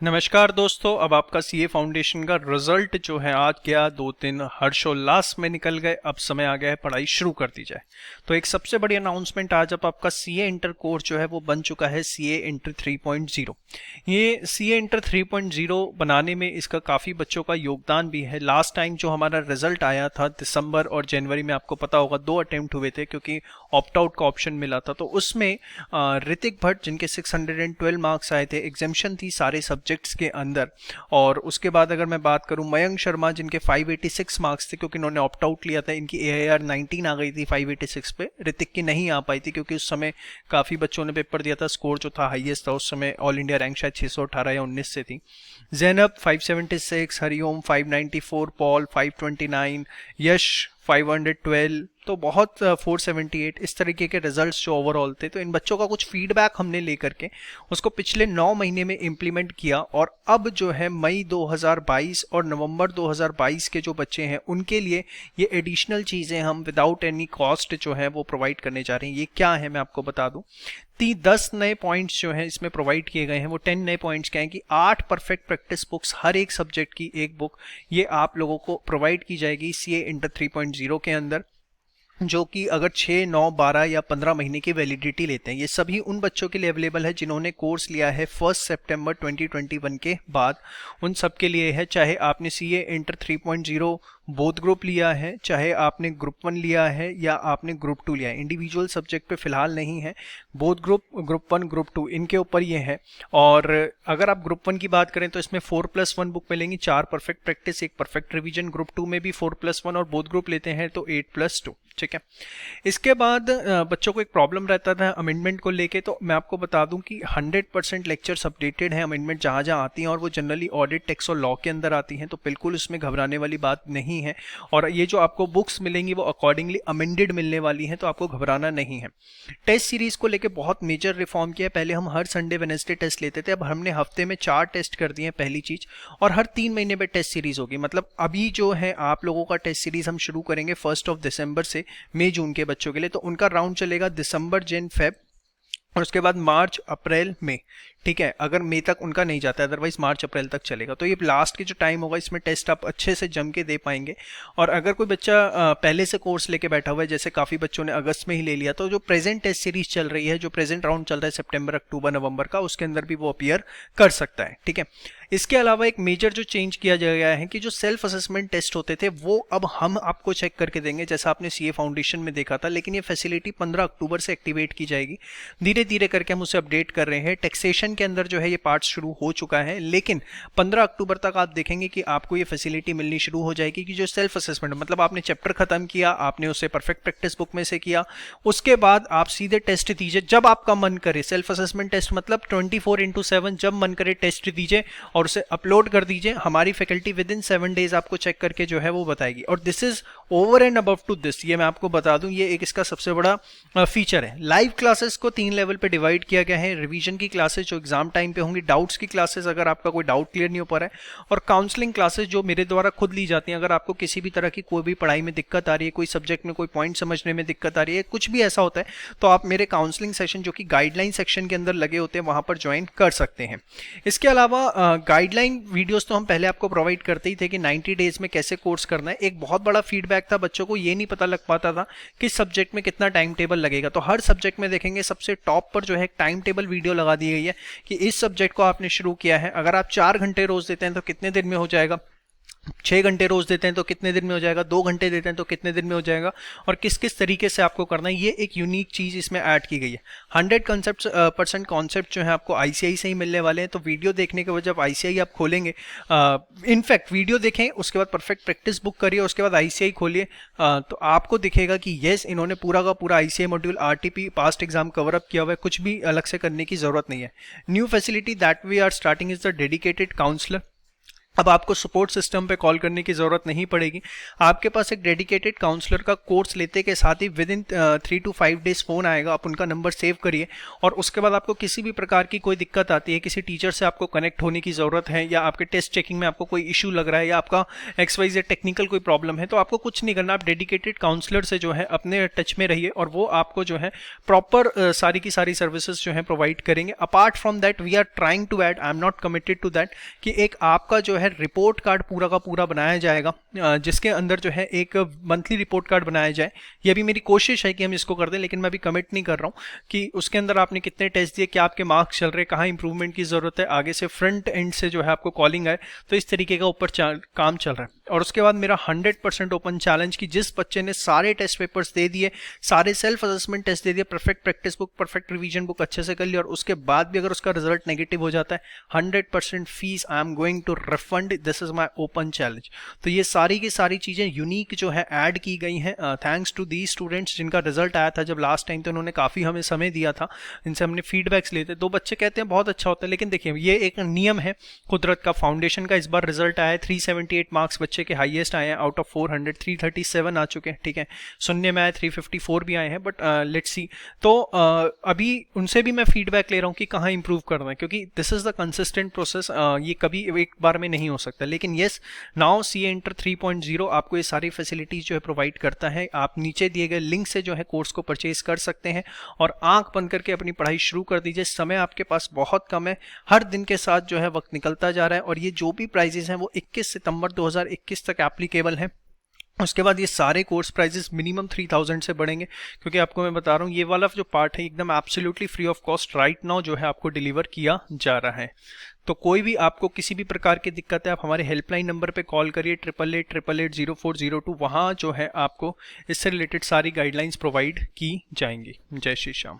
नमस्कार दोस्तों। अब आपका सीए फाउंडेशन का रिजल्ट जो है आज गया, 2 दिन हर्षोल्लास में निकल गए। अब समय आ गया है पढ़ाई शुरू कर दी जाए। तो एक सबसे बड़ी अनाउंसमेंट आज, अब आपका सीए इंटर कोर्स जो है वो बन चुका है सीए इंटर 3.0। ये सीए इंटर 3.0 बनाने में इसका काफ़ी बच्चों का योगदान भी है। लास्ट टाइम जो हमारा रिजल्ट आया था दिसंबर और जनवरी में, आपको पता होगा 2 अटेम्प्ट हुए थे क्योंकि ऑप्ट आउट का ऑप्शन मिला था। तो उसमें ऋतिक भट्ट जिनके 612 मार्क्स आए थे, एग्जेम्पशन थी सारे सब्जेक्ट्स के अंदर। और उसके बाद अगर मैं बात करूं मयंक शर्मा जिनके 586 मार्क्स थे क्योंकि इन्होंने ऑप्ट आउट लिया था, इनकी एआईआर 19 आ गई थी 586 पे। ऋतिक की नहीं आ पाई थी क्योंकि उस समय काफ़ी बच्चों ने पेपर दिया था। स्कोर जो था हाईएस्ट था उस समय, ऑल इंडिया रैंक शायद 618 या 19 से थी। जैनब 576, हरिओम 594, पॉल 529, यश 512, तो बहुत 478 इस तरीके के रिजल्ट्स जो ओवरऑल थे। तो इन बच्चों का कुछ फीडबैक हमने लेकर के उसको पिछले 9 महीने में इम्प्लीमेंट किया, और अब जो है मई 2022 और नवंबर 2022 के जो बच्चे हैं उनके लिए ये एडिशनल चीज़ें हम विदाउट एनी कॉस्ट जो है वो प्रोवाइड करने जा रहे हैं। ये क्या है मैं आपको बता दूं। 10 नए पॉइंट्स जो हैं इसमें प्रोवाइड किए गए हैं। वो 10 नए पॉइंट्स क्या हैं कि 8 परफेक्ट प्रैक्टिस बुक्स, हर एक सब्जेक्ट की एक बुक, ये आप लोगों को प्रोवाइड की जाएगी सीए इंटर 3.0 के अंदर, जो कि अगर 6, 9, 12 या 15 महीने की वैलिडिटी लेते हैं। ये सभी उन बच्चों के लिए अवेलेबल है जिन्होंने कोर्स लिया है 1 सितंबर 2021 के बाद। उन सब के लिए है, चाहे आपने सीए इंटर 3.0 बोथ ग्रुप लिया है, चाहे आपने ग्रुप 1 लिया है या आपने ग्रुप 2 लिया है। इंडिविजुअल सब्जेक्ट पे फिलहाल नहीं है, बोथ ग्रुप, ग्रुप 1, ग्रुप 2 इनके ऊपर ये है। और अगर आप ग्रुप 1 की बात करें तो इसमें 4+1 बुक मिलेंगी, 4 perfect practice, 1 perfect revision. Group 2 में भी 4+1 और बोथ ग्रुप लेते हैं तो 8+2। ठीक है। इसके बाद बच्चों को एक प्रॉब्लम रहता था अमेंडमेंट को लेके, तो मैं आपको बता दूं कि 100% लेक्चर्स अपडेटेड हैं। अमेंडमेंट जहां जहां आती हैं और वो जनरली ऑडिट, टैक्स और लॉ के अंदर आती हैं, तो बिल्कुल उसमें घबराने वाली बात नहीं है। और ये जो आपको बुक्स मिलेंगी वो अकॉर्डिंगली अमेंडेड मिलने वाली हैं, तो आपको घबराना नहीं है। टेस्ट सीरीज को लेके बहुत मेजर रिफॉर्म किया है। पहले हम हर संडे वेडनेसडे टेस्ट लेते थे, अब हमने हफ्ते में 4 टेस्ट कर दिए हैं, पहली चीज। और हर 3 महीने में टेस्ट सीरीज होगी। मतलब अभी जो है आप लोगों का टेस्ट सीरीज हम शुरू करेंगे 1 दिसंबर से, मई जून के बच्चों के लिए। तो उनका राउंड चलेगा दिसंबर, जन, फेब, और उसके बाद मार्च, अप्रैल, मई। ठीक है, अगर मई तक उनका नहीं जाता है, अदरवाइज मार्च अप्रैल तक चलेगा। तो ये लास्ट के जो टाइम होगा इसमें टेस्ट आप अच्छे से जम के दे पाएंगे। और अगर कोई बच्चा पहले से कोर्स लेके बैठा हुआ है, जैसे काफ़ी बच्चों ने अगस्त में ही ले लिया, तो जो प्रेजेंट टेस्ट सीरीज चल रही है, जो प्रेजेंट राउंड चल रहा है सितंबर, अक्टूबर, नवंबर का, उसके अंदर भी वो अपीयर कर सकता है। ठीक है। इसके अलावा एक मेजर जो चेंज किया गया है कि जो सेल्फ असेसमेंट टेस्ट होते थे वो अब हम आपको चेक करके देंगे, जैसा आपने सीए फाउंडेशन में देखा था। लेकिन ये फैसिलिटी 15 अक्टूबर से एक्टिवेट की जाएगी। धीरे धीरे करके हम उसे अपडेट कर रहे हैं। टैक्सेशन के अंदर जो है ये पार्ट शुरू हो चुका है, लेकिन 15 अक्टूबर तक आप देखेंगे कि आपको ये फैसिलिटी मिलनी शुरू हो जाएगी कि जो सेल्फ असेसमेंट, मतलब आपने चैप्टर खत्म किया, आपने उसे परफेक्ट प्रैक्टिस बुक में से किया, उसके बाद आप सीधे टेस्ट दीजिए जब आपका मन करे। सेल्फ असेसमेंट टेस्ट मतलब 24/7 जब मन करे टेस्ट दीजिए और उसे अपलोड कर दीजिए। हमारी फैकल्टी विद इन 7 डेज आपको चेक करके जो है वो बताएगी। और this is over and above to this, ये मैं आपको बता दूं, ये एक इसका सबसे बड़ा फीचर है। लाइव क्लासेस को 3 लेवल पे डिवाइड किया गया है। रिवीजन की क्लासेस जो एग्जाम टाइम पे होंगी, डाउट्स की क्लासेस अगर आपका कोई डाउट क्लियर नहीं हो पा रहा है, और काउंसलिंग क्लासेस जो मेरे द्वारा खुद ली जाती हैं। अगर आपको किसी भी तरह की कोई भी पढ़ाई में दिक्कत आ रही है, कोई सब्जेक्ट में कोई पॉइंट समझने में दिक्कत आ रही है, कुछ भी ऐसा होता है, तो आप मेरे काउंसलिंग सेशन जो कि गाइडलाइन सेक्शन के अंदर लगे होते हैं वहां पर ज्वाइन कर सकते हैं। इसके अलावा गाइडलाइन वीडियोस तो हम पहले आपको प्रोवाइड करते ही थे कि 90 डेज में कैसे कोर्स करना है। एक बहुत बड़ा फीडबैक था, बच्चों को ये नहीं पता लग पाता था कि सब्जेक्ट में कितना टाइम टेबल लगेगा। तो हर सब्जेक्ट में देखेंगे सबसे टॉप पर जो है एक टाइम टेबल वीडियो लगा दी गई है कि इस सब्जेक्ट को आपने शुरू किया है, अगर आप 4 घंटे रोज देते हैं तो कितने दिन में हो जाएगा, 6 घंटे रोज देते हैं तो कितने दिन में हो जाएगा, 2 घंटे देते हैं तो कितने दिन में हो जाएगा, और किस किस तरीके से आपको करना है। ये एक यूनिक चीज इसमें ऐड की गई है। 100% कॉन्सेप्ट जो है आपको आईसीआई से ही मिलने वाले हैं। तो वीडियो देखने के बाद जब आईसीआई आप खोलेंगे, इनफैक्ट वीडियो देखें, उसके बाद परफेक्ट प्रैक्टिस बुक करिए, उसके बाद आईसीआई खोलिए, तो आपको दिखेगा कि येस, इन्होंने पूरा का पूरा ICI module, RTP, past exam cover up किया हुआ है, कुछ भी अलग से करने की जरूरत नहीं है। New facility that we are starting is the dedicated counsellor. अब आपको सपोर्ट सिस्टम पे कॉल करने की ज़रूरत नहीं पड़ेगी। आपके पास एक डेडिकेटेड काउंसलर का कोर्स लेते के साथ ही with in 3 to 5 days phone आएगा। आप उनका नंबर सेव करिए और उसके बाद आपको किसी भी प्रकार की कोई दिक्कत आती है, किसी टीचर से आपको कनेक्ट होने की ज़रूरत है, या आपके टेस्ट चेकिंग में आपको कोई इशू लग रहा है, या आपका XYZ टेक्निकल कोई प्रॉब्लम है, तो आपको कुछ नहीं करना। आप डेडिकेटेड काउंसलर से जो है अपने टच में रहिए और वो आपको जो है प्रॉपर सारी की सारी सर्विसेज जो है प्रोवाइड करेंगे। Apart from that we are trying to add, I am not committed to that, कि एक आपका जो है रिपोर्ट कार्ड पूरा का पूरा बनाया जाएगा, जिसके अंदर जो है एक मंथली रिपोर्ट कार्ड बनाया जाए। ये भी मेरी कोशिश है कि हम इसको कर दें, लेकिन मैं अभी कमिट नहीं कर रहा हूँ कि उसके अंदर आपने कितने टेस्ट दिए, क्या आपके मार्क्स चल रहे, कहाँ इंप्रूवमेंट की जरूरत है, आगे से फ्रंट एंड से जो है आपको कॉलिंग आए, तो इस तरीके का ऊपर काम चल रहा है। और उसके बाद मेरा 100% ओपन चैलेंज कि जिस बच्चे ने सारे टेस्ट पेपर्स दे दिए, सारे सेल्फ असेसमेंट टेस्ट दे दिए, perfect practice book, perfect revision book अच्छे से कर लिया, और उसके बाद भी अगर उसका रिजल्ट नेगेटिव हो जाता है, 100% fees I am going to refund. This is my open challenge. तो ये सारी की सारी चीजें यूनिक जो है ऐड की गई हैं थैंक्स टू दी स्टूडेंट्स जिनका रिजल्ट आया था जब लास्ट टाइम, तो उन्होंने काफी हमें समय दिया था, इनसे हमने फीडबैक्स लिए थे। 2 बच्चे कहते हैं बहुत अच्छा होता है, लेकिन देखिए ये एक नियम है कुदरत का। फाउंडेशन का इस बार रिजल्ट आया है 378 मार्क्स बच्चे के हाईएस्ट आए हैं आउट ऑफ 400, 337 आ चुके हैं, ठीक है। शून्य में आए 354 भी आए हैं, बट लेट्स सी। तो अभी उनसे भी मैं फीडबैक ले रहा हूँ कि कहाँ इंप्रूव करना है, क्योंकि this is the consistent process, ये कभी एक बार में नहीं हो सकता। लेकिन येस, नाउ CA इंटर 3.0 आपको ये सारी फैसिलिटीज जो है प्रोवाइड करता है। आप नीचे दिए गए लिंक से जो है कोर्स को परचेज कर सकते हैं और आंख बंद करके अपनी पढ़ाई शुरू कर दीजिए। समय आपके पास बहुत कम है, हर दिन के साथ जो है वक्त निकलता जा रहा है, और ये जो भी प्राइजेस हैं वो 21 सितंबर 2021 तक एप्लीकेबल हैं। उसके बाद ये सारे कोर्स प्राइजेस मिनिमम 3000 से बढ़ेंगे, क्योंकि आपको मैं बता रहा हूँ ये वाला जो पार्ट है एकदम absolutely free of cost right now जो है आपको डिलीवर किया जा रहा है। तो कोई भी आपको किसी भी प्रकार की दिक्कत है, आप हमारे हेल्पलाइन नंबर पे कॉल करिए 8888880402। वहाँ जो है आपको इससे रिलेटेड सारी गाइडलाइंस प्रोवाइड की जाएंगी। जय श्री श्याम।